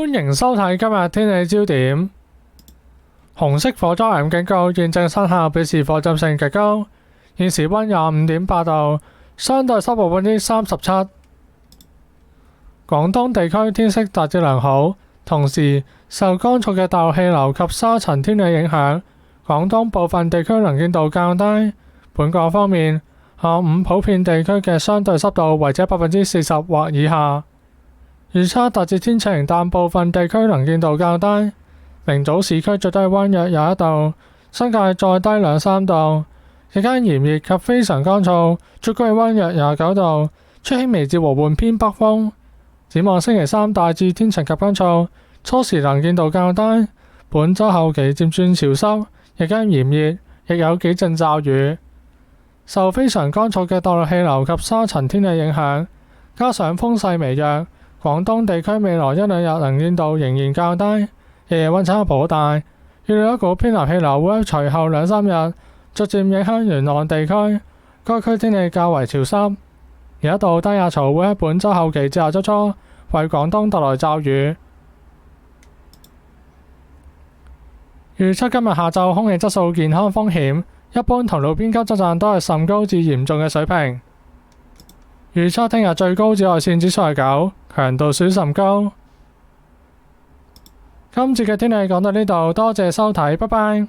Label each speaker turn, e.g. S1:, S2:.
S1: 歡迎收睇今日天氣焦點。紅色火災危險警告現正生效，表示火災性極高。現時溫25.8度，相對濕度37%。廣東地區天色大致良好，同時受乾燥嘅大陸氣流及沙塵天氣影響，廣東部分地區能見度較低。本港方面，下午普遍地區嘅相對濕度為40%或以下。預測大致天晴，但部分地區能見度較低。明早市區最低溫約21度，新界再低2-3度。日間炎熱及非常乾燥，最高氣溫約29度，吹輕微至和緩偏北風。展望星期三大致天晴及乾燥，初時能見度較低。本週後期漸轉潮濕，日間炎熱，亦有幾陣驟雨。受非常乾燥嘅大陸氣流及沙塵天氣影響，加上風勢微弱，廣東地區未來1-2日能見度仍然較低，日夜溫差頗大。預料一股偏南氣流會喺隨後2-3日逐漸影響沿岸地區，該區天氣較為潮濕。而一道低壓槽會喺本週後期至下周初為廣東帶來驟雨。預測今日下晝空氣質素健康風險一般同路邊監測站都係甚高至嚴重嘅水平。預測聽日最高紫外線指數係9，強度屬甚高。今次嘅天氣講到呢度，多謝收睇，拜拜。